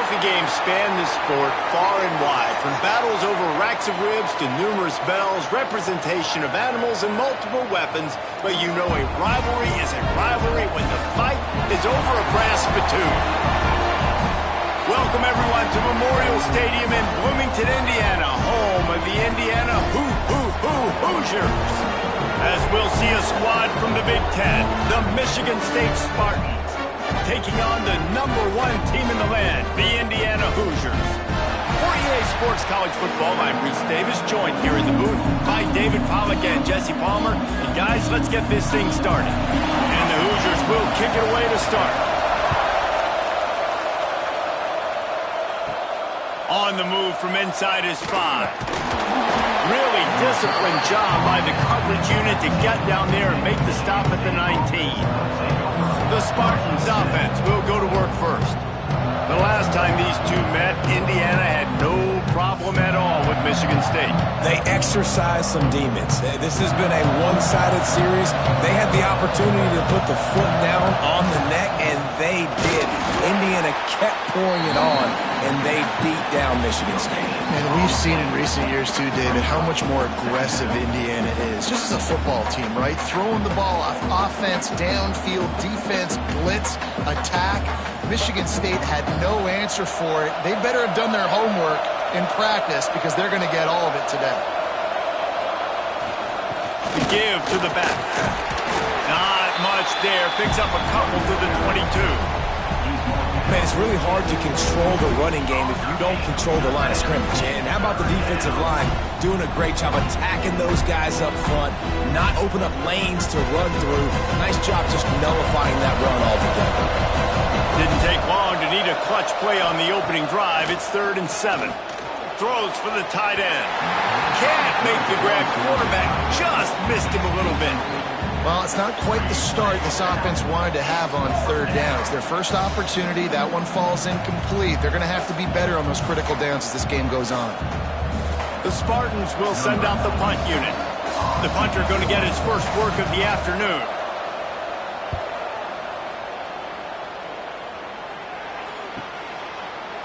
Trophy games span the sport far and wide, from battles over racks of ribs to numerous bells, representation of animals, and multiple weapons. But you know a rivalry is a rivalry when the fight is over a brass spittoon. Welcome, everyone, to Memorial Stadium in Bloomington, Indiana, home of the Indiana Hoosiers. As we'll see a squad from the Big Ten, the Michigan State Spartans, taking on the #1 team in the land, the Indiana Hoosiers. For EA Sports College Football, I'm Reese Davis, joined here in the booth by David Pollack and Jesse Palmer. And guys, let's get this thing started. And the Hoosiers will kick it away to start. On the move from inside his 5. Really disciplined job by the coverage unit to get down there and make the stop at the 19. The Spartans offense will go to work first. The last time these two met, Indiana had no problem at all with Michigan State. They exercised some demons. This has been a one-sided series. They had the opportunity to put the foot down on the neck, and they did. Indiana kept pouring it on, and they beat down Michigan State. And we've seen in recent years, too, David, how much more aggressive Indiana is. Just as a football team, right? Throwing the ball off offense, downfield, defense, blitz, attack. Michigan State had no answer for it. They better have done their homework in practice because they're going to get all of it today. The give to the back. Not much there. Picks up a couple to the 22. Man, it's really hard to control the running game if you don't control the line of scrimmage. And how about the defensive line doing a great job attacking those guys up front, not open up lanes to run through. Nice job just nullifying that run altogether. Didn't take long to need a clutch play on the opening drive. It's 3rd and 7. Throws for the tight end. Can't make the grab. Quarterback just missed him a little bit. Well, it's not quite the start this offense wanted to have on 3rd down. It's their first opportunity. That one falls incomplete. They're going to have to be better on those critical downs as this game goes on. The Spartans will send out the punt unit. The punter going to get his first work of the afternoon.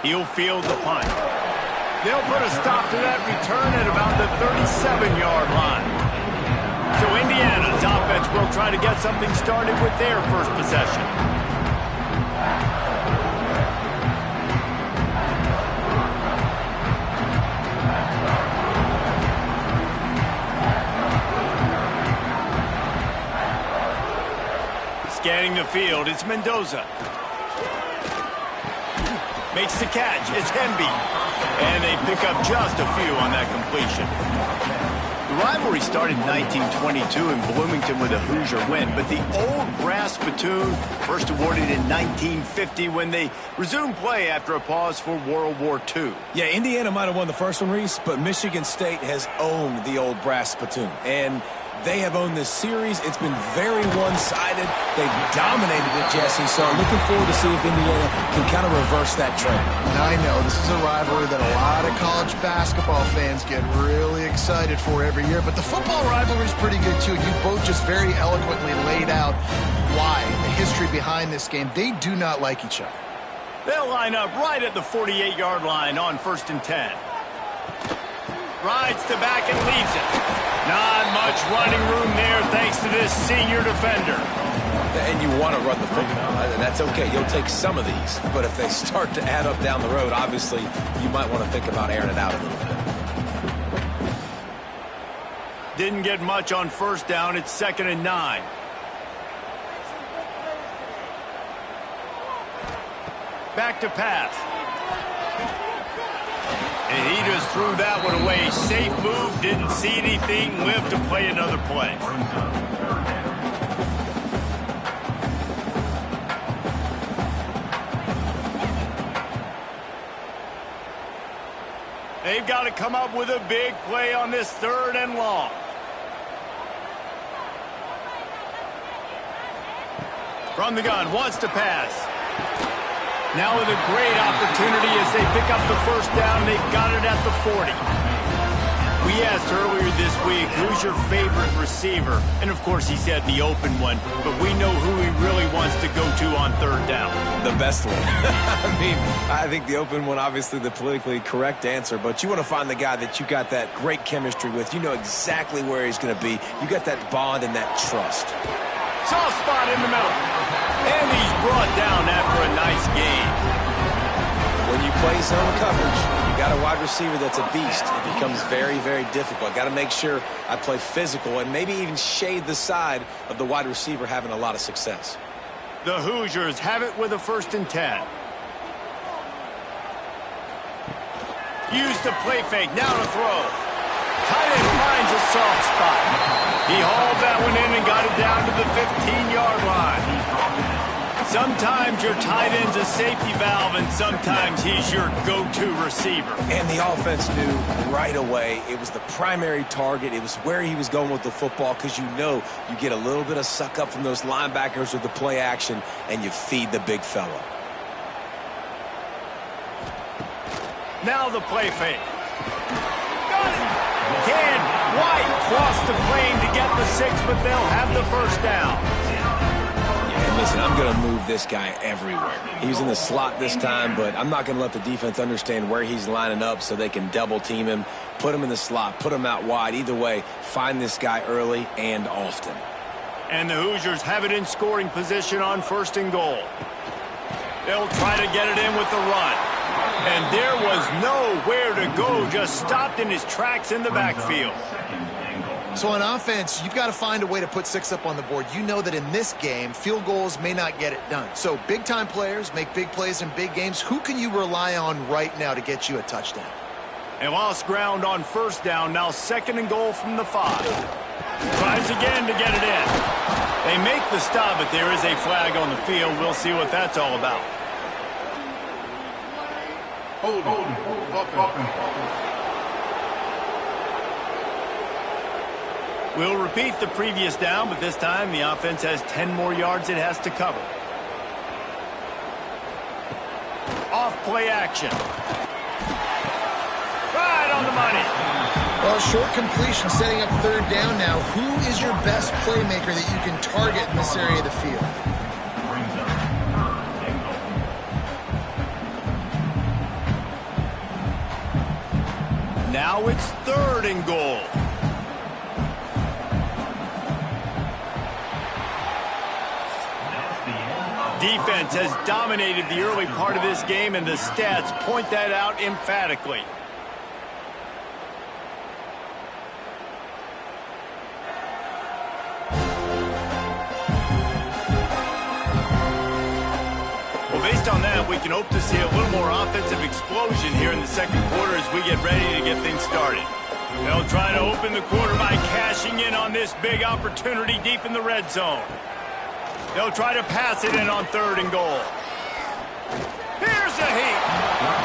He'll field the punt. They'll put a stop to that return at about the 37-yard line. So Indiana's offense will try to get something started with their first possession. Scanning the field, it's Mendoza. Makes the catch, it's Hemby. And they pick up just a few on that completion. The rivalry started in 1922 in Bloomington with a Hoosier win, but the old brass spittoon first awarded in 1950 when they resumed play after a pause for World War II. Yeah, Indiana might have won the first one, Reese, but Michigan State has owned the old brass spittoon. And they have owned this series. It's been very one-sided. They've dominated it, Jesse, so I'm looking forward to see if Indiana can kind of reverse that trend. I know, this is a rivalry that a lot of college basketball fans get really excited for every year, but the football rivalry is pretty good, too. You both just very eloquently laid out why, the history behind this game. They do not like each other. They'll line up right at the 48-yard line on 1st and 10. Rides the back and leaves it. Not much running room there thanks to this senior defender. And you want to run the football. That's okay. You'll take some of these. But if they start to add up down the road, obviously, you might want to think about airing it out a little bit. Didn't get much on 1st down. It's 2nd and 9. Back to pass. And he just threw that one away. Safe move, didn't see anything, lived to play another play. They've got to come up with a big play on this 3rd and long. From the gun, wants to pass. Now with a great opportunity as they pick up the 1st down. They've got it at the 40. We asked earlier this week, who's your favorite receiver? And of course he said the open one, but we know who he really wants to go to on third down. The best one. I mean, I think the open one, obviously the politically correct answer, but you want to find the guy that you got that great chemistry with. You know exactly where he's going to be. You got that bond and that trust. Soft spot in the middle. And he's brought down after a nice gain. When you play zone coverage, you got a wide receiver that's a beast. It becomes very, very difficult. Got to make sure I play physical and maybe even shade the side of the wide receiver having a lot of success. The Hoosiers have it with a 1st and 10. Use the play fake, now to throw. Tight end finds a soft spot. He hauled that one in and got it down to the 15-yard line. Sometimes your tight end's a safety valve, and sometimes he's your go-to receiver. And the offense knew right away it was the primary target. It was where he was going with the football, because you know you get a little bit of suck up from those linebackers with the play action, and you feed the big fella. Now the play fake. Got it. Can White cross the plane to get the 6, but they'll have the 1st down. Listen, I'm going to move this guy everywhere. He's in the slot this time, but I'm not going to let the defense understand where he's lining up so they can double team him, put him in the slot, put him out wide. Either way, find this guy early and often. And the Hoosiers have it in scoring position on 1st and goal. They'll try to get it in with the run. And there was nowhere to go, just stopped in his tracks in the backfield. So on offense, you've got to find a way to put 6 up on the board. You know that in this game, field goals may not get it done. So big-time players make big plays in big games. Who can you rely on right now to get you a touchdown? They lost ground on 1st down, now 2nd and goal from the 5. Tries again to get it in. They make the stop, but there is a flag on the field. We'll see what that's all about. Hold on. We'll repeat the previous down, but this time the offense has 10 more yards it has to cover. Off play action. Right on the money. Well, short completion setting up 3rd down now. Who is your best playmaker that you can target in this area of the field? Now it's 3rd and goal. Defense has dominated the early part of this game, and the stats point that out emphatically. Well, based on that, we can hope to see a little more offensive explosion here in the 2nd quarter as we get ready to get things started. They'll try to open the quarter by cashing in on this big opportunity deep in the red zone. They'll try to pass it in on 3rd and goal. Here's a heat.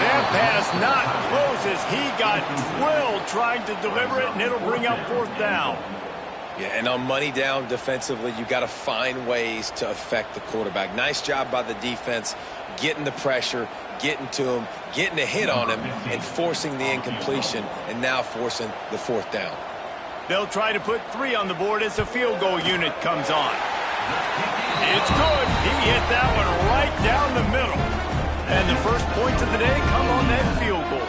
That pass not close as he got drilled trying to deliver it, and it'll bring up 4th down. Yeah, and on money down defensively, you got to find ways to affect the quarterback. Nice job by the defense, getting the pressure, getting to him, getting a hit on him, and forcing the incompletion, and now forcing the 4th down. They'll try to put 3 on the board as the field goal unit comes on. It's good. He hit that one right down the middle. And the first points of the day come on that field goal.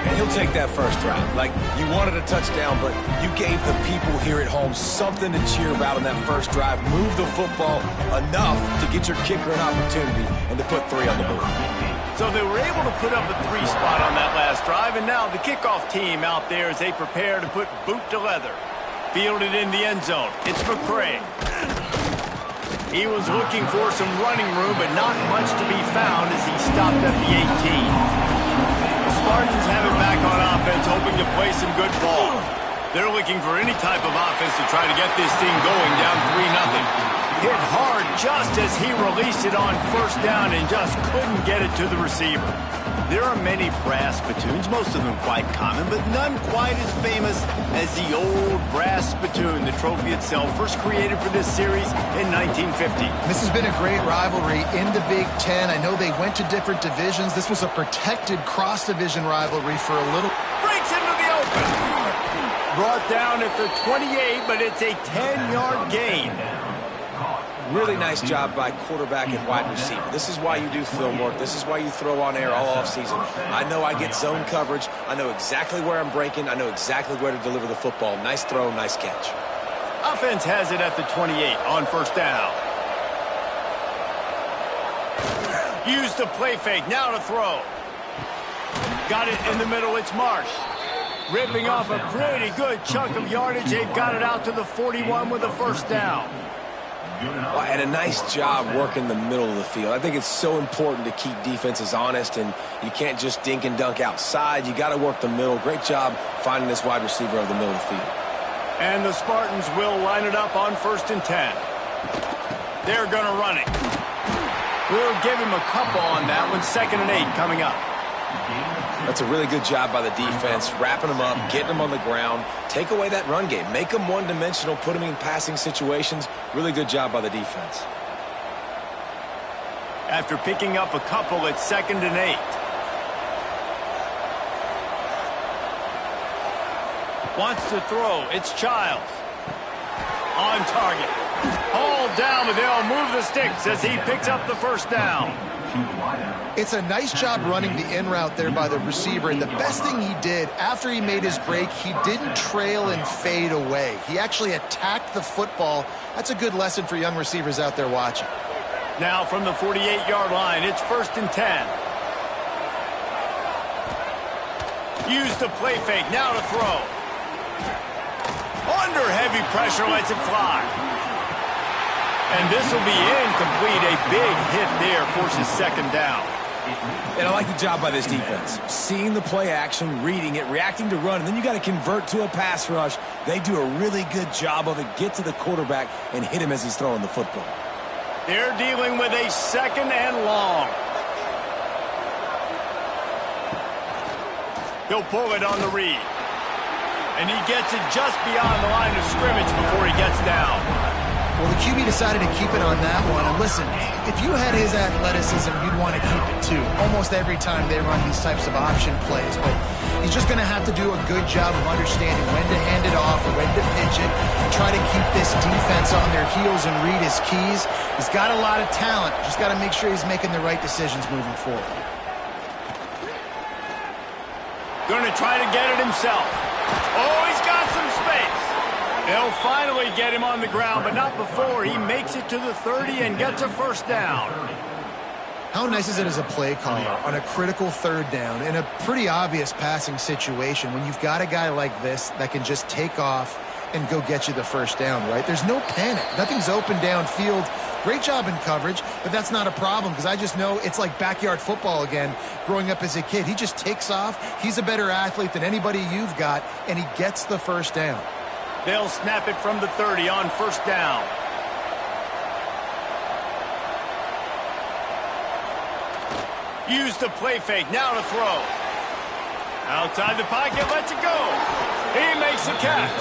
And he'll take that first drive. Like, you wanted a touchdown, but you gave the people here at home something to cheer about on that first drive. Move the football enough to get your kicker an opportunity and to put 3 on the board. So they were able to put up a 3 spot on that last drive, and now the kickoff team out there as they prepare to put boot to leather. Fielded in the end zone. It's McCray. He was looking for some running room, but not much to be found as he stopped at the 18. The Spartans have it back on offense, hoping to play some good ball. They're looking for any type of offense to try to get this thing going, down 3-0. Hit hard just as he released it on 1st down and just couldn't get it to the receiver. There are many brass spittoons, most of them quite common, but none quite as famous as the old brass spittoon, the trophy itself, first created for this series in 1950. This has been a great rivalry in the Big Ten. I know they went to different divisions. This was a protected cross-division rivalry for a little. Breaks into the open. Brought down at the 28, but it's a 10-yard gain. Really nice job by quarterback and wide receiver. This is why you do film work. This is why you throw on air all offseason. I know I get zone coverage. I know exactly where I'm breaking. I know exactly where to deliver the football. Nice throw, nice catch. Offense has it at the 28 on first down. Use the play fake. Now to throw. Got it in the middle. It's Marsh. Ripping off a pretty good chunk of yardage. They've got it out to the 41 with a first down. Well, and a nice job working the middle of the field. I think it's so important to keep defenses honest, and you can't just dink and dunk outside. You got to work the middle. Great job finding this wide receiver of the middle of the field. And the Spartans will line it up on first and 10. They're going to run it. We'll give him a couple on that one. 2nd and 8 coming up. That's a really good job by the defense, wrapping them up, getting them on the ground. Take away that run game. Make them one-dimensional, put them in passing situations. Really good job by the defense. After picking up a couple, it's 2nd and 8. Wants to throw. It's Childs. On target. All down, but they'll move the sticks as he picks up the first down. It's a nice job running the in route there by the receiver, and the best thing he did after he made his break, he didn't trail and fade away. He actually attacked the football. That's a good lesson for young receivers out there watching. Now from the 48-yard line, it's 1st and 10. Use the play fake, now to throw. Under heavy pressure, lets it fly. And this will be incomplete. A big hit there forces 2nd down. And I like the job by this defense. Seeing the play action, reading it, reacting to run, and then you got to convert to a pass rush. They do a really good job of it. Get to the quarterback and hit him as he's throwing the football. They're dealing with a 2nd and long. He'll pull it on the read. And he gets it just beyond the line of scrimmage before he gets down. Well, the QB decided to keep it on that one. And listen, if you had his athleticism, you'd want to keep it too. Almost every time they run these types of option plays. But he's just going to have to do a good job of understanding when to hand it off or when to pitch it. And try to keep this defense on their heels and read his keys. He's got a lot of talent. Just got to make sure he's making the right decisions moving forward. Going to try to get it himself. Oh, he's got some space. They'll finally get him on the ground, but not before he makes it to the 30 and gets a first down. How nice is it as a play caller on a critical 3rd down in a pretty obvious passing situation when you've got a guy like this that can just take off and go get you the first down, right? There's no panic. Nothing's open downfield. Great job in coverage, but that's not a problem because I just know it's like backyard football again growing up as a kid. He just takes off. He's a better athlete than anybody you've got, and he gets the first down. They'll snap it from the 30 on first down. Use the play fake, now to throw. Outside the pocket, lets it go. He makes the catch.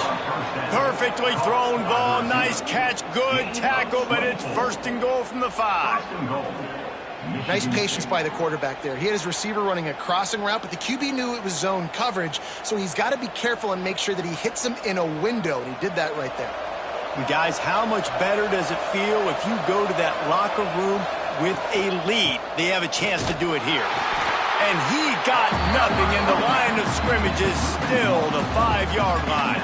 Perfectly thrown ball, nice catch, good tackle, but it's 1st and goal from the 5. Nice patience by the quarterback there. He had his receiver running a crossing route, but the QB knew it was zone coverage, so he's got to be careful and make sure that he hits him in a window, and he did that right there. And guys, how much better does it feel if you go to that locker room with a lead? They have a chance to do it here. And he got nothing, and the line of scrimmage is still the 5-yard line.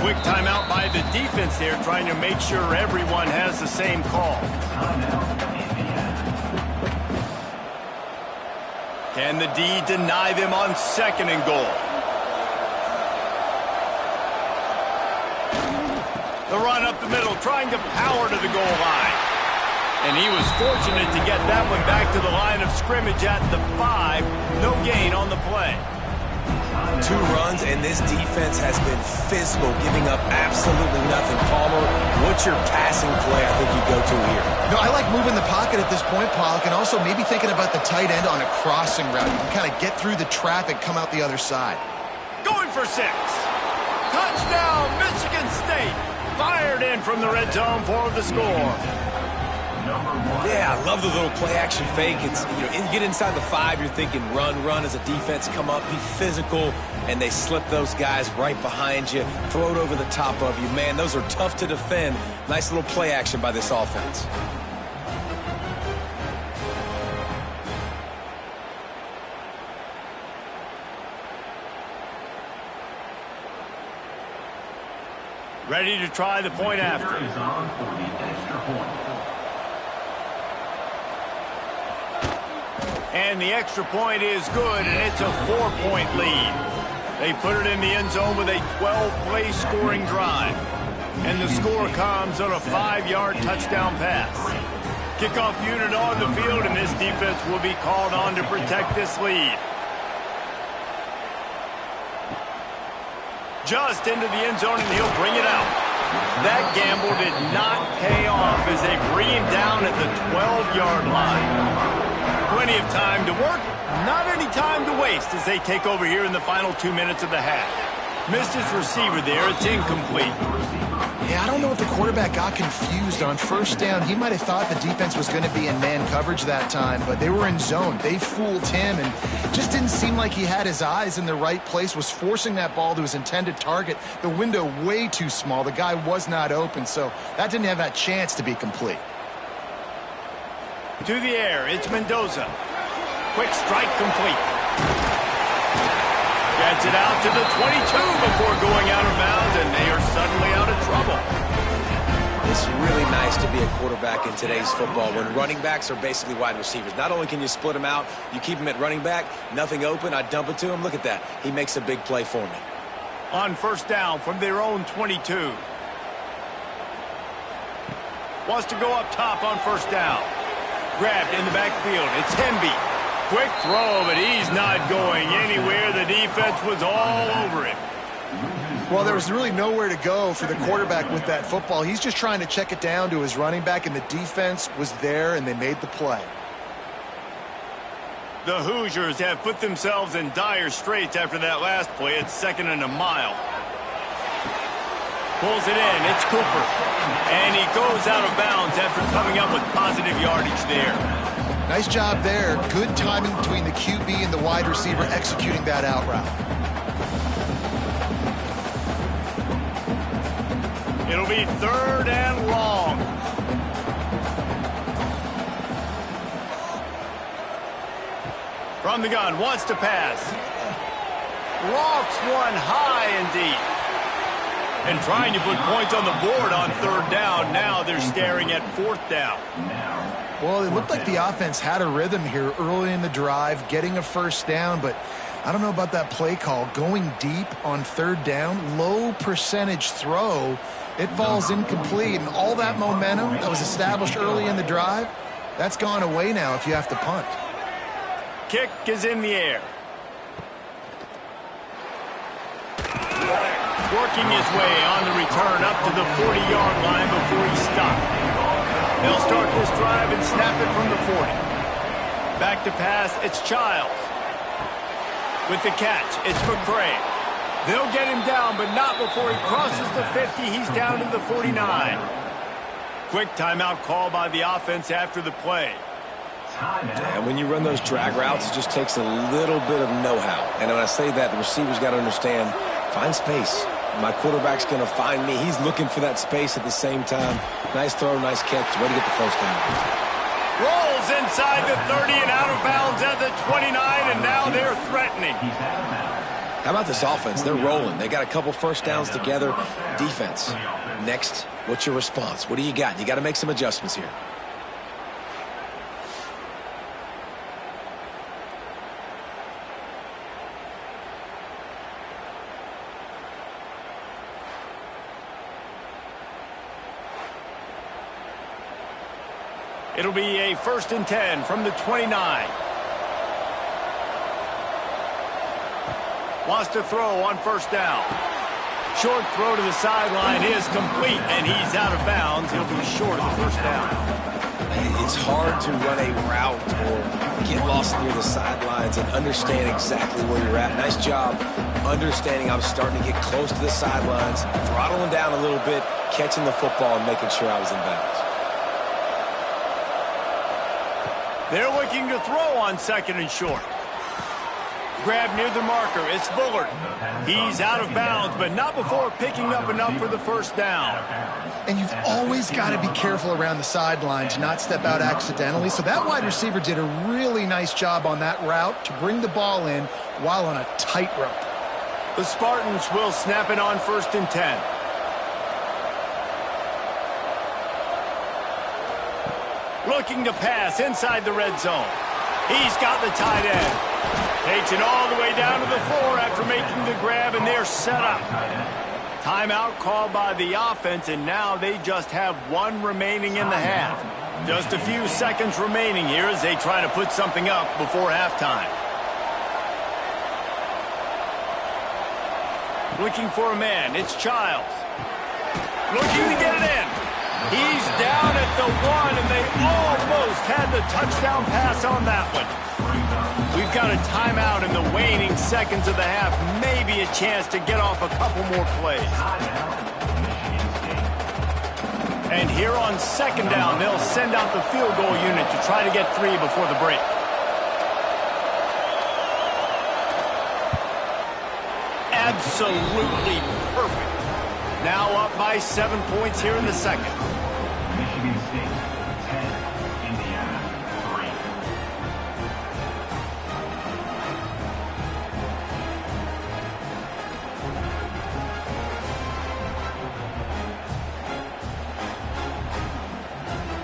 Quick timeout by the defense there, trying to make sure everyone has the same call. Can the D deny them on 2nd and goal? The run up the middle, trying to power to the goal line. And he was fortunate to get that one back to the line of scrimmage at the 5. No gain on the play. 2 runs, and this defense has been physical, giving up absolutely nothing. Palmer, what's your passing play I think you go to here? No, I like moving the pocket at this point, Pollock, and also maybe thinking about the tight end on a crossing route. You can kind of get through the traffic, come out the other side. Going for 6. Touchdown, Michigan State. Fired in from the red zone for the score. Yeah, I love the little play-action fake. It's, you get inside the 5, you're thinking run as a defense, come up, be physical, and they slip those guys right behind you, throw it over the top of you. Man, those are tough to defend. Nice little play action by this offense. Ready to try the point after. And the extra point is good, and it's a 4-point lead. They put it in the end zone with a 12-play scoring drive. And the score comes on a 5-yard touchdown pass. Kickoff unit on the field, and this defense will be called on to protect this lead. Just into the end zone, and he'll bring it out. That gamble did not pay off as they bring him down at the 12-yard line. Plenty of time to work, not any time to waste as they take over here in the final 2 minutes of the half. Missed his receiver there. It's incomplete. Yeah, I don't know if the quarterback got confused on first down. He might have thought the defense was going to be in man coverage that time, but they were in zone. They fooled him and just didn't seem like he had his eyes in the right place, was forcing that ball to his intended target. The window way too small. The guy was not open, so that didn't have that chance to be complete. To the air, it's Mendoza. Quick strike complete. Gets it out to the 22 before going out of bounds, and they are suddenly out of trouble. It's really nice to be a quarterback in today's football when running backs are basically wide receivers. Not only can you split them out, you keep them at running back, nothing open, I dump it to him. Look at that. He makes a big play for me. On first down from their own 22. Wants to go up top on first down. Grabbed in the backfield. It's Hemby. Quick throw, but he's not going anywhere. The defense was all over him. Well, there was really nowhere to go for the quarterback with that football. He's just trying to check it down to his running back, and the defense was there, and they made the play. The Hoosiers have put themselves in dire straits after that last play. It's 2nd and a mile. Pulls it in. It's Cooper. And he goes out of bounds after coming up with positive yardage there. Nice job there. Good timing between the QB and the wide receiver executing that out route. It'll be 3rd and long. From the gun, wants to pass. Lofts one high and deep. And trying to put points on the board on 3rd down. Now they're staring at 4th down. Well, it looked like the offense had a rhythm here early in the drive, getting a first down, but I don't know about that play call. Going deep on 3rd down, low percentage throw, it falls incomplete, and all that momentum that was established early in the drive, that's gone away now if you have to punt. Kick is in the air. Working his way on the return up to the 40-yard line before he stopped. They'll start this drive and snap it from the 40. Back to pass, it's Childs. With the catch, it's McCray. They'll get him down, but not before he crosses the 50. He's down to the 49. Quick timeout call by the offense after the play. And when you run those drag routes, it just takes a little bit of know-how. And when I say that, the receiver's got to understand, find space. My quarterback's going to find me. He's looking for that space at the same time. Nice throw, nice catch. Way to get the first down. Rolls inside the 30 and out of bounds at the 29, and now they're threatening. How about this offense? They're rolling. They got a couple first downs together. Defense. Next, what's your response? What do you got? You got to make some adjustments here. It'll be a 1st and 10 from the 29. Wants to throw on first down. Short throw to the sideline is complete, and he's out of bounds. He'll be short of the first down. It's hard to run a route or get lost near the sidelines and understand exactly where you're at. Nice job understanding I was starting to get close to the sidelines, throttling down a little bit, catching the football and making sure I was in bounds. They're looking to throw on 2nd and short. Grab near the marker. It's Bullard. He's out of bounds, but not before picking up enough for the first down. And you've always got to be careful around the sideline to not step out accidentally. So that wide receiver did a really nice job on that route to bring the ball in while on a tightrope. The Spartans will snap it on 1st and 10. Looking to pass inside the red zone. He's got the tight end. Takes it all the way down to the floor after making the grab, and they're set up. Timeout called by the offense, and now they just have 1 remaining in the half. Just a few seconds remaining here as they try to put something up before halftime. Looking for a man. It's Childs. Looking to get it in. He's down at the 1, and they almost had the touchdown pass on that one. We've got a timeout in the waning seconds of the half. Maybe a chance to get off a couple more plays. And here on 2nd down, they'll send out the field goal unit to try to get 3 before the break. Absolutely perfect. Now up by 7 points here in the second. Michigan State 10, Indiana 3.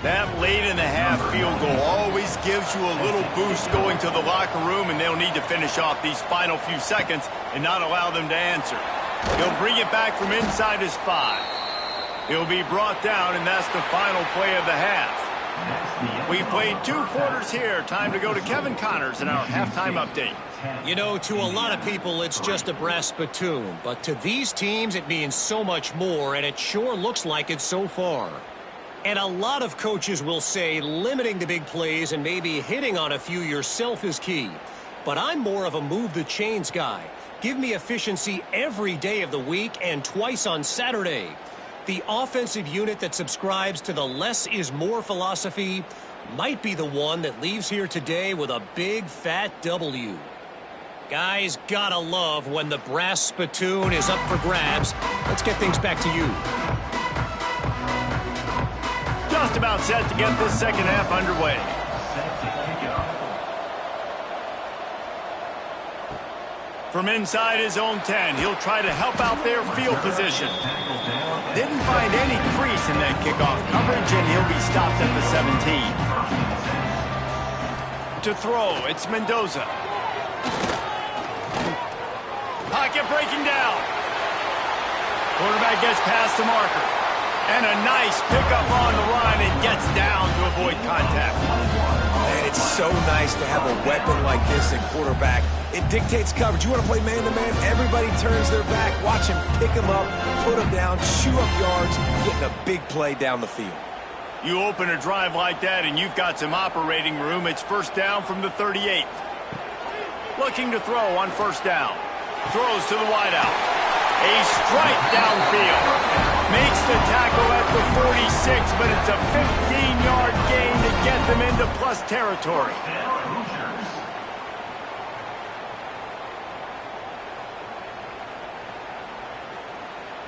That late in the half field goal always gives you a little boost going to the locker room, and they'll need to finish off these final few seconds and not allow them to answer. He'll bring it back from inside his 5. He'll be brought down, and that's the final play of the half. We've played 2 quarters here. Time to go to Kevin Connors in our halftime update. You know, to a lot of people, it's just a brass spittoon. But to these teams, it means so much more, and it sure looks like it so far. And a lot of coaches will say limiting the big plays and maybe hitting on a few yourself is key. But I'm more of a move the chains guy. Give me efficiency every day of the week and twice on Saturday. The offensive unit that subscribes to the less is more philosophy might be the one that leaves here today with a big fat W. Guys, gotta love when the brass spittoon is up for grabs. Let's get things back to you. Just about set to get this second half underway. From inside his own 10, he'll try to help out their field position. Didn't find any crease in that kickoff coverage, and he'll be stopped at the 17. To throw, it's Mendoza. Pocket breaking down. Quarterback gets past the marker. And a nice pickup on the line and gets down to avoid contact. Man, it's so nice to have a weapon like this at quarterback. It dictates coverage. You want to play man-to-man? Everybody turns their back. Watch him pick him up, put him down, chew up yards, getting a big play down the field. You open a drive like that and you've got some operating room. It's 1st down from the 38. Looking to throw on 1st down. Throws to the wideout. A strike downfield. Makes the tackle at the 46, but it's a 15-yard gain to get them into plus territory.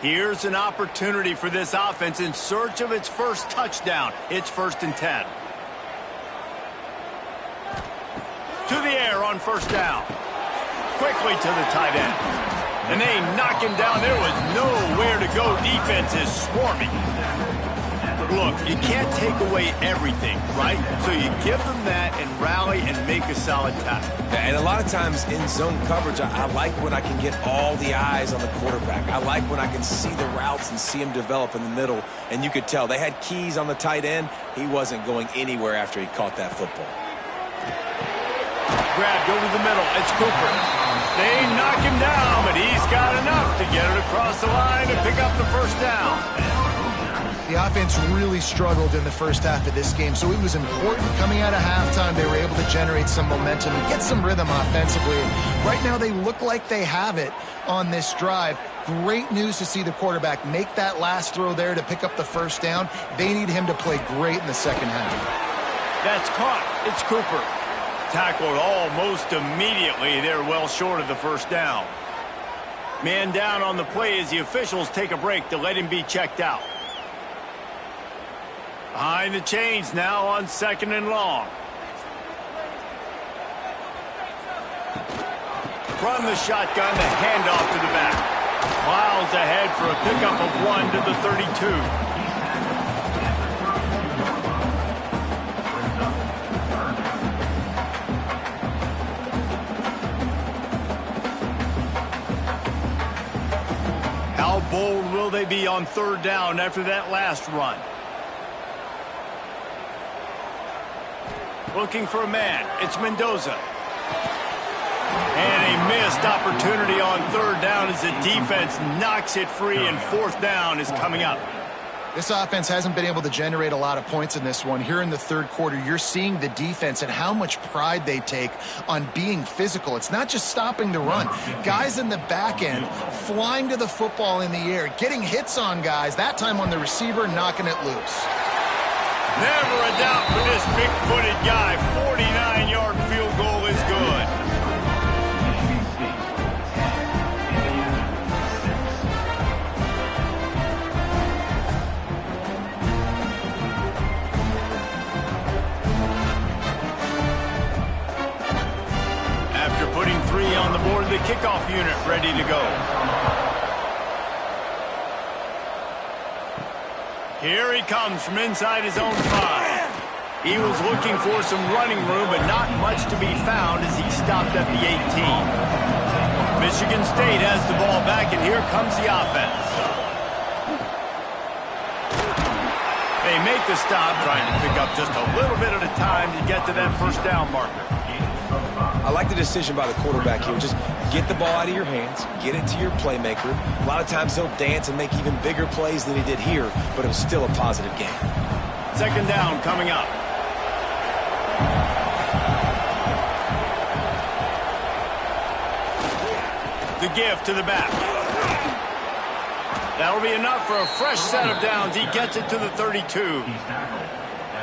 Here's an opportunity for this offense in search of its first touchdown. It's 1st and 10. To the air on 1st down. Quickly to the tight end. And they knock him down. There was nowhere to go. Defense is swarming. Look, you can't take away everything, right? So you give them that and rally and make a solid tackle. And a lot of times in zone coverage, I like when I can get all the eyes on the quarterback. I like when I can see the routes and see him develop in the middle. And you could tell they had keys on the tight end. He wasn't going anywhere after he caught that football. Grabbed over the middle. It's Cooper. They knock him down, but he's got enough to get it across the line and pick up the 1st down. The offense really struggled in the first half of this game, so it was important coming out of halftime. They were able to generate some momentum and get some rhythm offensively. Right now, they look like they have it on this drive. Great news to see the quarterback make that last throw there to pick up the 1st down. They need him to play great in the second half. That's caught. It's Cooper. Tackled almost immediately. They're well short of the first down. Man down on the play as the officials take a break to let him be checked out. Behind the chains now on 2nd and long. From the shotgun, the handoff to the back. Miles ahead for a pickup of 1 to the 32. How bold will they be on 3rd down after that last run? Looking for a man. It's Mendoza. And a missed opportunity on 3rd down as the defense knocks it free, and 4th down is coming up. This offense hasn't been able to generate a lot of points in this one. Here in the 3rd quarter, you're seeing the defense and how much pride they take on being physical. It's not just stopping the run. Guys in the back end flying to the football in the air, getting hits on guys, that time on the receiver, knocking it loose. Never a doubt for this big-footed guy. 49-yard field goal is good. After putting 3 on the board, the kickoff unit ready to go. Here he comes from inside his own 5. He was looking for some running room, but not much to be found as he stopped at the 18. Michigan State has the ball back, and here comes the offense. They make the stop, trying to pick up just a little bit at a time to get to that 1st down marker. I like the decision by the quarterback here. Just get the ball out of your hands, get it to your playmaker. A lot of times he'll dance and make even bigger plays than he did here, but it was still a positive game. 2nd down coming up. The give to the back. That'll be enough for a fresh set of downs. He gets it to the 32.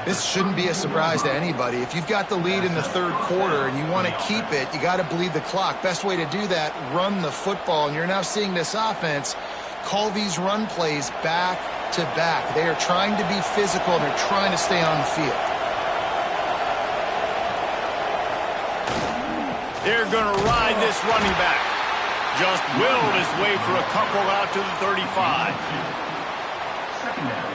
This shouldn't be a surprise to anybody. If you've got the lead in the 3rd quarter and you want to keep it, you got to bleed the clock. Best way to do that, run the football. And you're now seeing this offense call these run plays back to back. They are trying to be physical, and they're trying to stay on the field. They're going to ride this running back. Just willed his way for a couple out to the 35. 2nd down.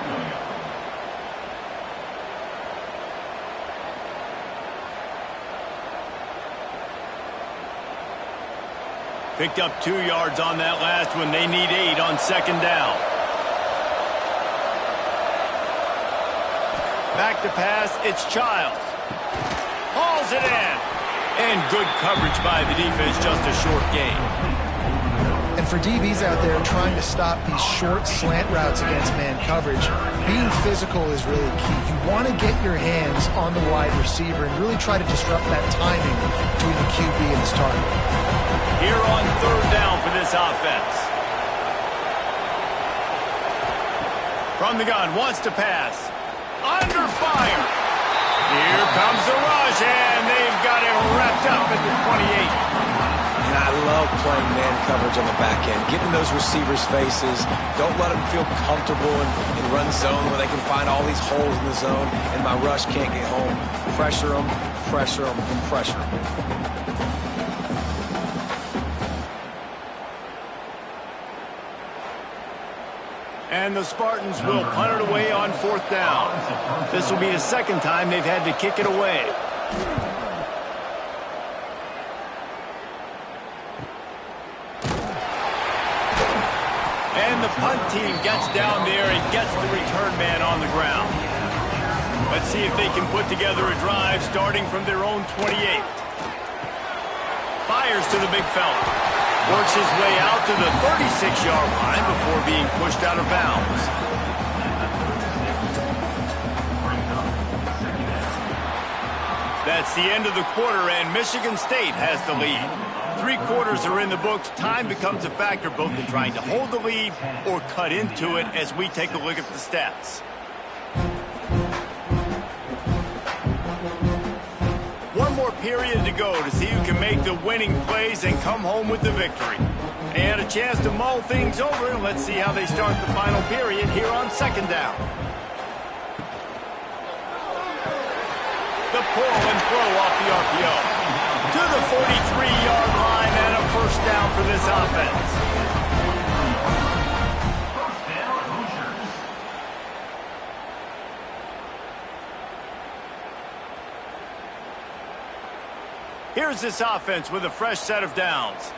Picked up 2 yards on that last one. They need 8 on 2nd down. Back to pass, it's Childs. Hauls it in. And good coverage by the defense, just a short gain. And for DBs out there trying to stop these short slant routes against man coverage, being physical is really key. You want to get your hands on the wide receiver and really try to disrupt that timing between the QB and his target. Here on 3rd down for this offense. From the gun, wants to pass. Under fire. Here comes the rush, and they've got it wrapped up at the 28. And I love playing man coverage on the back end, getting those receivers' faces. Don't let them feel comfortable in run zone where they can find all these holes in the zone, and my rush can't get home. Pressure them, pressure them, and pressure them. And the Spartans will punt it away on 4th down. This will be the 2nd time they've had to kick it away. And the punt team gets down there and gets the return man on the ground. Let's see if they can put together a drive starting from their own 28. Fires to the big fella. Works his way out to the 36-yard line before being pushed out of bounds. That's the end of the quarter, and Michigan State has the lead. 3 quarters are in the books. Time becomes a factor both in trying to hold the lead or cut into it as we take a look at the stats. period to go to see who can make the winning plays and come home with the victory. And a chance to mull things over, and let's see how they start the final period here on second down. The pull and throw off the RPO. To the 43-yard line and a first down for this offense. First down, Hoosiers. Here's this offense with a fresh set of downs.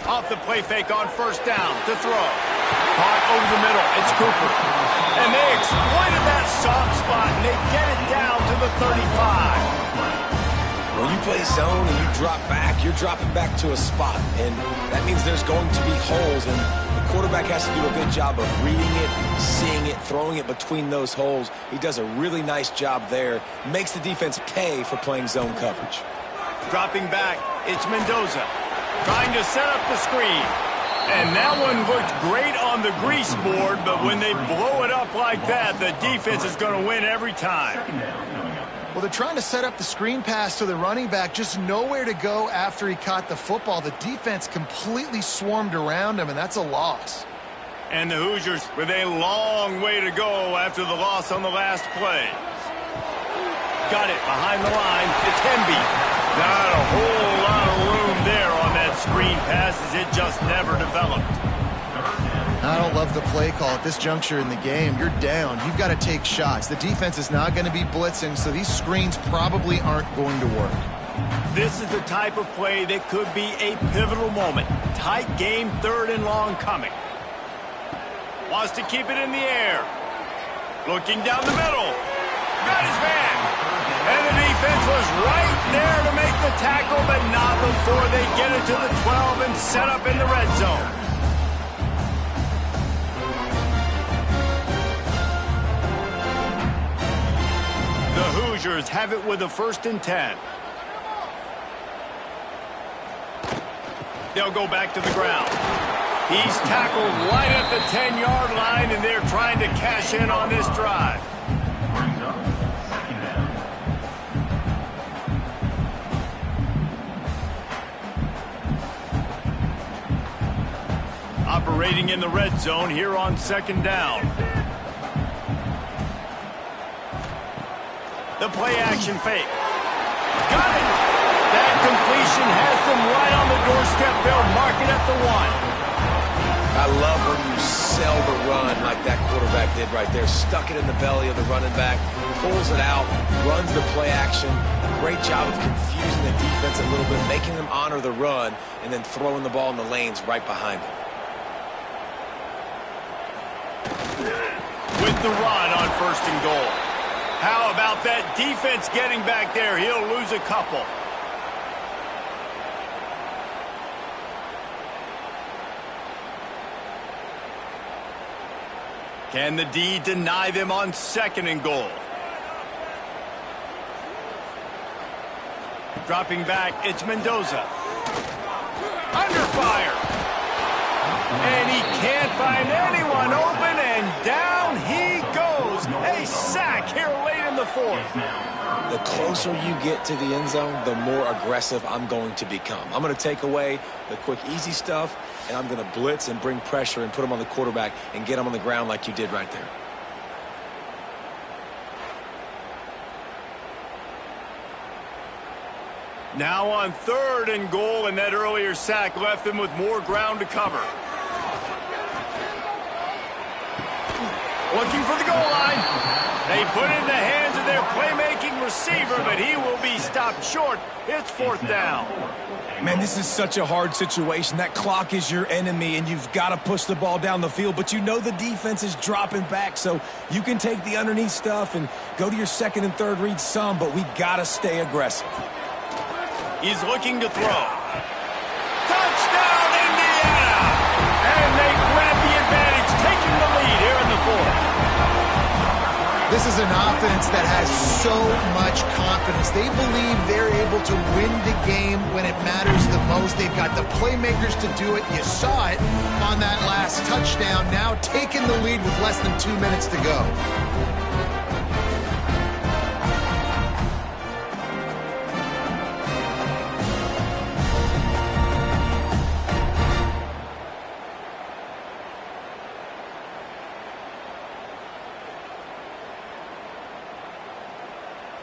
Off the play fake on first down to throw. Caught over the middle. It's Cooper. And they exploited that soft spot, and they get it down to the 35. When you play zone and you drop back, you're dropping back to a spot. And that means there's going to be holes, and the quarterback has to do a good job of reading it, seeing it, throwing it between those holes. He does a really nice job there. Makes the defense pay for playing zone coverage. Dropping back, it's Mendoza. Trying to set up the screen. And that one looked great on the grease board, but when they blow it up like that, the defense is going to win every time. Second down coming up. Well, they're trying to set up the screen pass to the running back, just nowhere to go after he caught the football. The defense completely swarmed around him, and that's a loss. And the Hoosiers with a long way to go after the loss on the last play. Got it behind the line. It's Hemby. Not a whole lot of room there on that screen pass as it just never developed. I don't love the play call at this juncture in the game. You're down. You've got to take shots. The defense is not going to be blitzing, so these screens probably aren't going to work. This is the type of play that could be a pivotal moment. Tight game, third and long coming. Wants to keep it in the air. Looking down the middle. Got his man. And the defense was right there to make the tackle, but not before they get it to the 12 and set up in the red zone. The Hoosiers have it with a 1st and 10. They'll go back to the ground. He's tackled right at the 10-yard line, and they're trying to cash in on this drive. Brings up second down. Operating in the red zone here on second down. The play action fake. Got it! That completion has them right on the doorstep. They'll mark it at the 1. I love when you sell the run like that quarterback did right there. Stuck it in the belly of the running back, pulls it out, runs the play action. Great job of confusing the defense a little bit, making them honor the run, and then throwing the ball in the lanes right behind them. With the run on 1st and goal. How about that defense getting back there? He'll lose a couple. Can the D deny them on 2nd and goal? Dropping back, it's Mendoza. Under fire. And he can't find anyone open, and down he goes. A sack here late in the 4th. The closer you get to the end zone, the more aggressive I'm going to become. I'm going to take away the quick, easy stuff, and I'm going to blitz and bring pressure and put him on the quarterback and get him on the ground like you did right there. Now on 3rd and goal, and that earlier sack left them with more ground to cover. Looking for the goal line. They put it in the hands of their playmaking receiver, but he will be stopped short. It's 4th down. Man, this is such a hard situation. That clock is your enemy, and you've got to push the ball down the field, but you know the defense is dropping back, so you can take the underneath stuff and go to your 2nd and 3rd read some, but we got to stay aggressive. He's looking to throw. Touchdown, Indiana! And they grab the advantage, taking the lead here in the 4th. This is an offense that has so much confidence. They believe they're able to win the game when it matters the most. They've got the playmakers to do it. You saw it on that last touchdown. Now taking the lead with less than 2 minutes to go.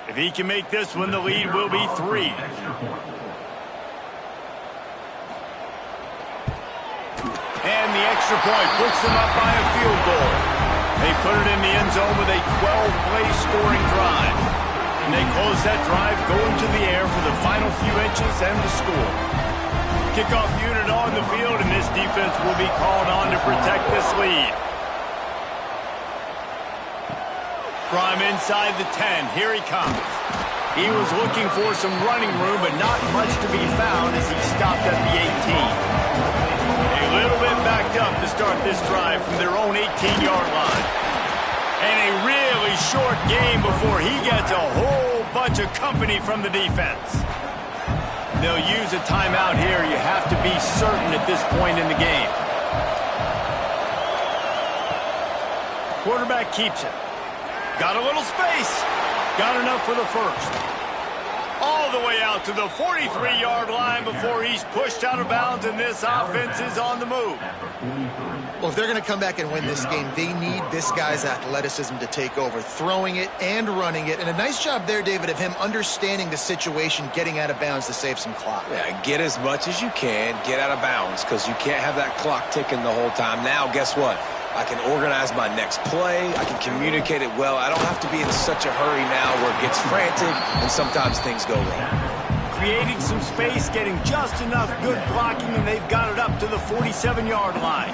If he can make this one, the lead will be 3. Extra point. And the extra point puts them up by a field goal. They put it in the end zone with a 12-play scoring drive. And they close that drive going to the air for the final few inches and the score. Kickoff unit on the field, and this defense will be called on to protect this lead. From inside the 10, here he comes. He was looking for some running room, but not much to be found as he stopped at the 18. A little bit backed up to start this drive from their own 18-yard line. And a really short game before he gets a whole bunch of company from the defense. They'll use a timeout here. You have to be certain at this point in the game. Quarterback keeps it. Got a little space. Got enough for the first. All the way out to the 43-yard line before he's pushed out of bounds, and this offense is on the move. Well, if they're going to come back and win this game, they need this guy's athleticism to take over, throwing it and running it. And a nice job there, David, of him understanding the situation, getting out of bounds to save some clock. Yeah, get as much as you can, get out of bounds, because you can't have that clock ticking the whole time. Now, guess what? I can organize my next play. I can communicate it well. I don't have to be in such a hurry now where it gets frantic and sometimes things go wrong. Creating some space, getting just enough good blocking, and they've got it up to the 47-yard line.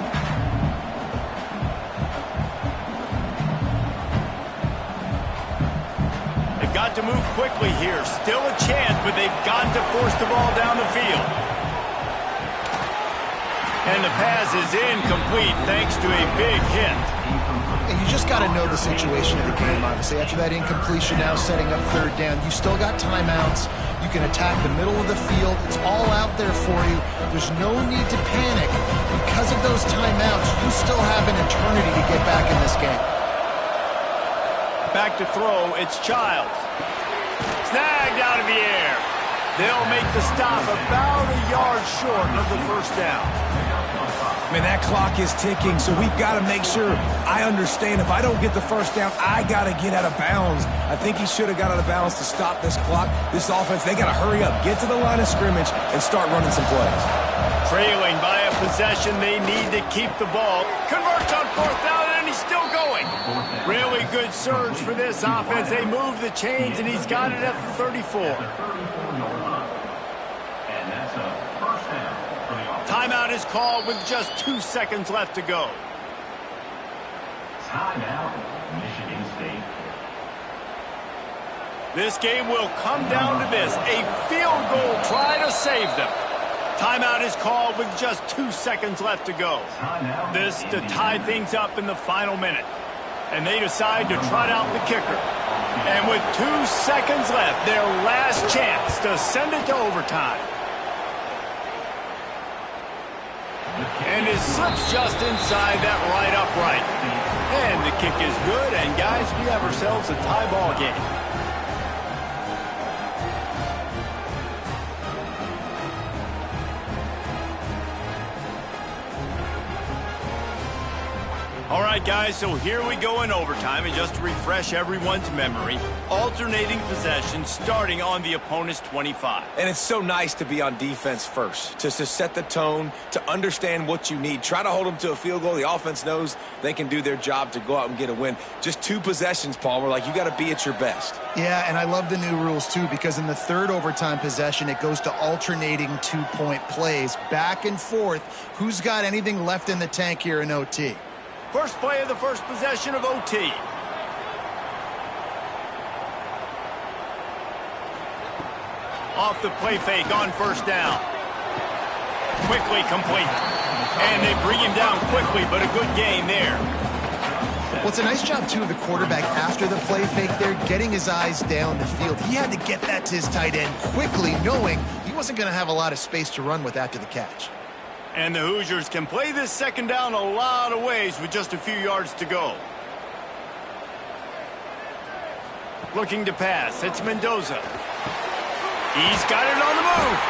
They've got to move quickly here. Still a chance, but they've got to force the ball down the field. And the pass is incomplete thanks to a big hit. And you just got to know the situation of the game, obviously. After that incompletion, now setting up third down, you still got timeouts. You can attack the middle of the field. It's all out there for you. There's no need to panic. Because of those timeouts, you still have an eternity to get back in this game. Back to throw, it's Childs. Snagged out of the air. They'll make the stop about a yard short of the first down. Man, that clock is ticking, so we've got to make sure I understand if I don't get the first down, I got to get out of bounds. I think he should have got out of bounds to stop this clock. This offense, they got to hurry up, get to the line of scrimmage, and start running some plays. Trailing by a possession, they need to keep the ball. Converts on fourth down, and he's still going. Really good surge for this offense. They move the chains, and he's got it at the 34. Timeout is called with just 2 seconds left to go. Timeout, Michigan State. This game will come down to this. A field goal try to save them. Timeout is called with just 2 seconds left to go. This to tie things up in the final minute. And they decide to trot out the kicker. And with 2 seconds left, their last chance to send it to overtime. And his slips just inside that right upright. And the kick is good, and guys, we have ourselves a tie ball game. All right, guys, so here we go in overtime, and just to refresh everyone's memory, alternating possession starting on the opponent's 25. And it's so nice to be on defense first, just to set the tone, to understand what you need. Try to hold them to a field goal. The offense knows they can do their job to go out and get a win. Just 2 possessions, Palmer, like you got to be at your best. Yeah, and I love the new rules, too, because in the third overtime possession, it goes to alternating 2-point plays, back and forth. Who's got anything left in the tank here in OT? First play of the first possession of OT. Off the play fake on first down. Quickly complete. And they bring him down quickly, but a good gain there. Well, it's a nice job, too, of the quarterback after the play fake there, getting his eyes down the field. He had to get that to his tight end quickly, knowing he wasn't going to have a lot of space to run with after the catch. And the Hoosiers can play this second down a lot of ways with just a few yards to go. Looking to pass. It's Mendoza. He's got it on the move.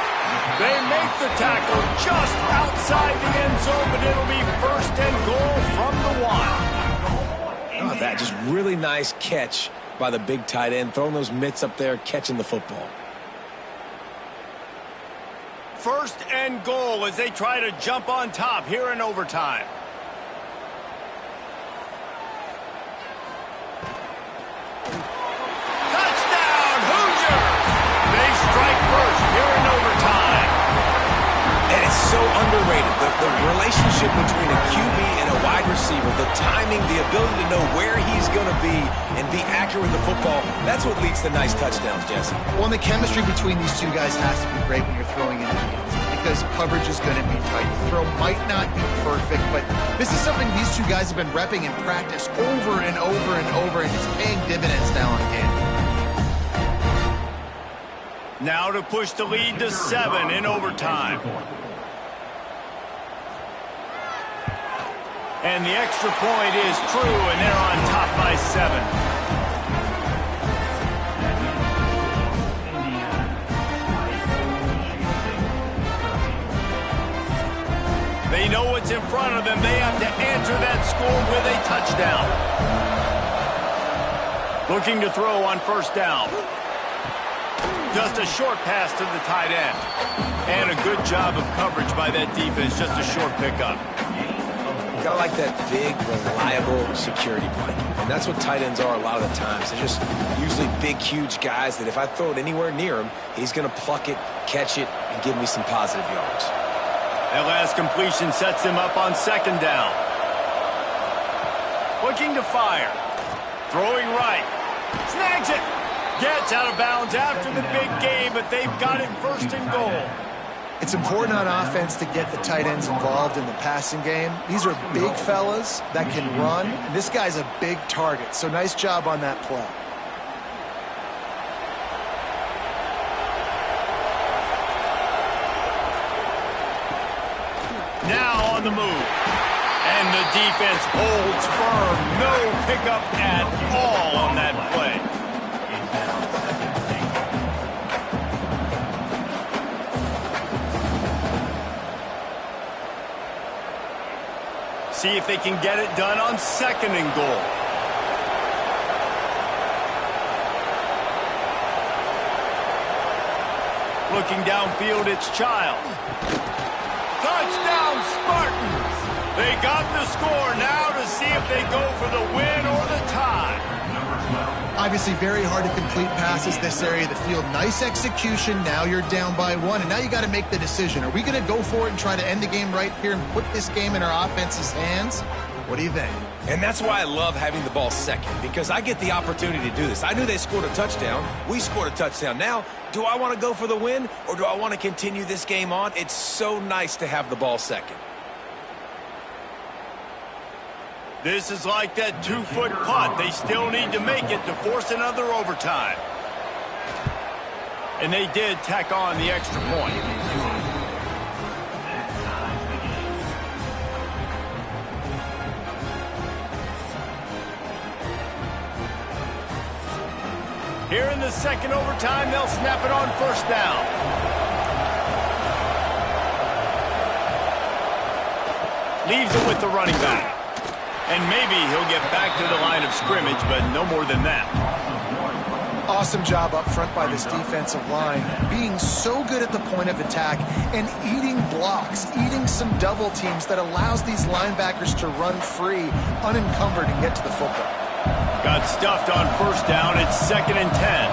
They make the tackle just outside the end zone, but it'll be first and goal from the 1. Oh, that just really nice catch by the big tight end, throwing those mitts up there, catching the football. First and goal as they try to jump on top here in overtime. Touchdown, Hoosiers! They strike first here in overtime. And it's so underrated. The relationship between a QB and a wide receiver, the timing, the ability to know where he's going to be and be accurate with the football, that's what leads to nice touchdowns, Jesse. Well, and the chemistry between these two guys has to be great when you're throwing into the end zone because coverage is going to be tight. The throw might not be perfect, but this is something these two guys have been repping in practice over and over and over, and it's paying dividends now on game. Now to push the lead to 7 in overtime. And the extra point is true, and they're on top by 7. They know what's in front of them. They have to answer that score with a touchdown. Looking to throw on first down. Just a short pass to the tight end. And a good job of coverage by that defense. Just a short pickup. Got to like that big, reliable security blanket. And that's what tight ends are a lot of the times. They're just usually big, huge guys that if I throw it anywhere near him, he's going to pluck it, catch it, and give me some positive yards. That last completion sets them up on second down. Looking to fire. Throwing right. Snags it. Gets out of bounds after the big game, but they've got it first and goal. It's important on offense to get the tight ends involved in the passing game. These are big fellas that can run. And this guy's a big target, so nice job on that play. Now on the move. And the defense holds firm. No pickup at all on that play. See if they can get it done on second and goal. Looking downfield, it's Child. Touchdown, Spartans! They got the score now to see if they go for the win or the tie. Obviously very hard to complete passes this area of the field. Nice execution. Now you're down by 1, and now you got to make the decision. Are we going to go for it and try to end the game right here and put this game in our offense's hands? What do you think? And that's why I love having the ball second, because I get the opportunity to do this. I knew they scored a touchdown. We scored a touchdown. Now, do I want to go for the win, or do I want to continue this game on? It's so nice to have the ball second. This is like that 2-foot putt. They still need to make it to force another overtime. And they did tack on the extra point. Here in the second overtime, they'll snap it on first down. Leaves it with the running back. And maybe he'll get back to the line of scrimmage, but no more than that. Awesome job up front by this defensive line, being so good at the point of attack and eating blocks, eating some double teams that allows these linebackers to run free, unencumbered, and get to the football. Got stuffed on first down. It's 2nd and 10.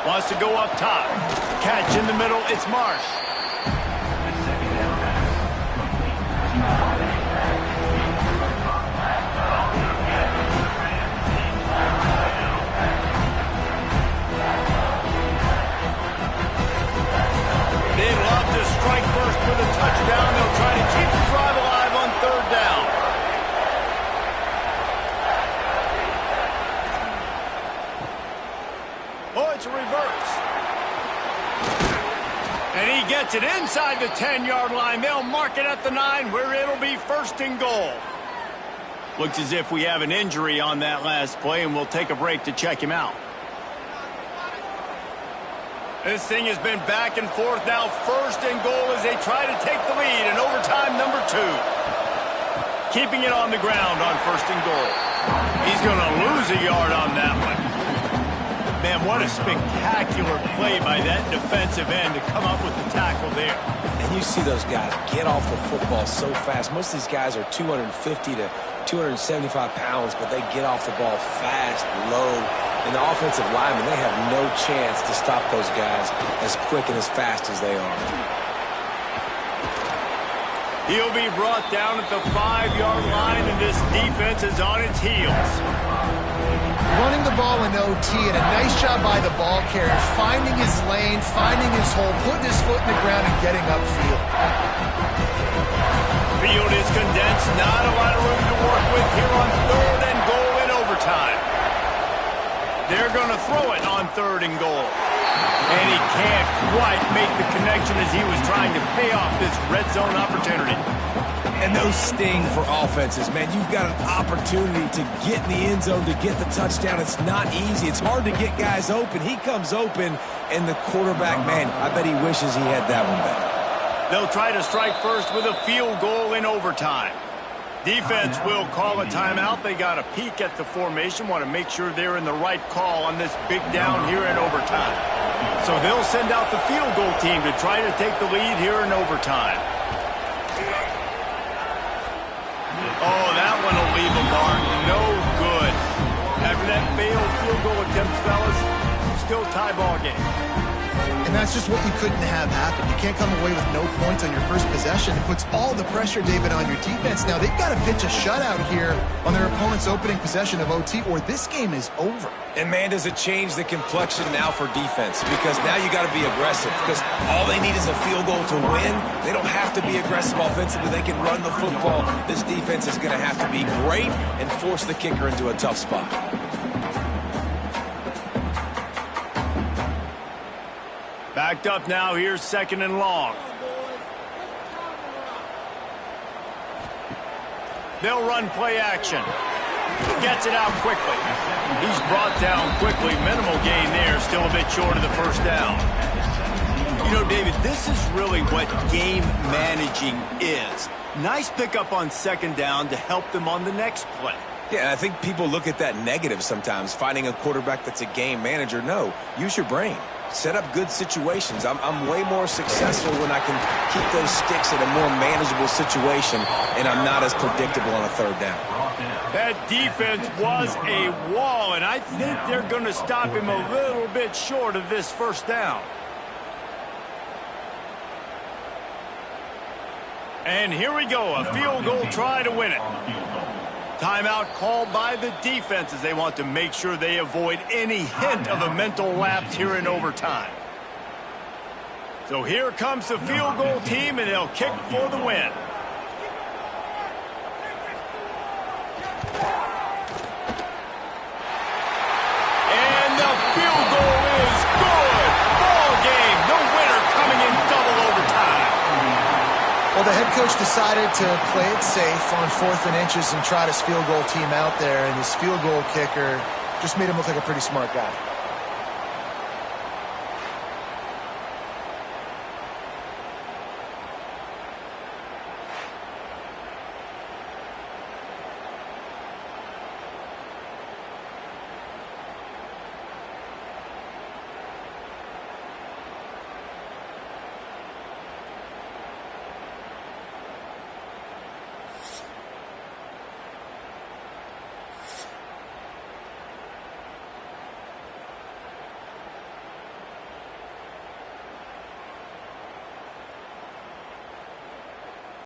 Wants to go up top. Catch in the middle. It's Marsh. They'd love to strike first with a touchdown. They'll try to keep the drive alive on third down. Oh, it's a reverse. And he gets it inside the 10-yard line. They'll mark it at the 9 where it'll be first and goal. Looks as if we have an injury on that last play, and we'll take a break to check him out. This thing has been back and forth now. First and goal as they try to take the lead in overtime number 2. Keeping it on the ground on first and goal. He's going to lose a yard on that one. Man, what a spectacular play by that defensive end to come up with the tackle there. And you see those guys get off the football so fast. Most of these guys are 250 to 275 pounds, but they get off the ball fast, low. And the offensive linemen, they have no chance to stop those guys as quick and as fast as they are. He'll be brought down at the 5-yard line, and this defense is on its heels. Running the ball in OT, and a nice job by the ball carrier, finding his lane, finding his hole, putting his foot in the ground, and getting upfield. Field is condensed, not a lot of room to work with here on 3rd and goal in overtime. They're going to throw it on 3rd and goal. And he can't quite make the connection as he was trying to pay off this red zone opportunity. And those sting for offenses, man. You've got an opportunity to get in the end zone, to get the touchdown. It's not easy. It's hard to get guys open. He comes open, and the quarterback, man, I bet he wishes he had that one back. They'll try to strike first with a field goal in overtime. Defense will call a timeout. They got a peek at the formation, want to make sure they're in the right call on this big down here in overtime. So they'll send out the field goal team to try to take the lead here in overtime. Oh, that one will leave a mark. No good. After that failed field goal attempt, fellas, still tie ball game. And that's just what you couldn't have happen. You can't come away with no points on your first possession. It puts all the pressure, David, on your defense. Now, they've got to pitch a shutout here on their opponent's opening possession of OT, or this game is over. And, man, does it change the complexion now for defense? Because now you got to be aggressive. Because all they need is a field goal to win. They don't have to be aggressive offensively. They can run the football. This defense is going to have to be great and force the kicker into a tough spot. Backed up now, here's 2nd and long. They'll run play action. Gets it out quickly. He's brought down quickly. Minimal gain there, still a bit short of the first down. You know, David, this is really what game managing is. Nice pickup on 2nd down to help them on the next play. Yeah, I think people look at that negative sometimes, finding a quarterback that's a game manager. No, use your brain. Set up good situations. I'm way more successful when I can keep those sticks in a more manageable situation, and I'm not as predictable on a 3rd down. That defense was a wall, and I think they're going to stop him a little bit short of this 1st down. And here we go, a field goal try to win it. Timeout called by the defense as they want to make sure they avoid any hint of a mental lapse here in overtime. So here comes the field goal team, and they'll kick for the win. And the field goal is good. Ball game. The winner coming in double overtime. Well, the head coach decided to play it safe on 4th and inches and trot his field goal team out there, and his field goal kicker just made him look like a pretty smart guy.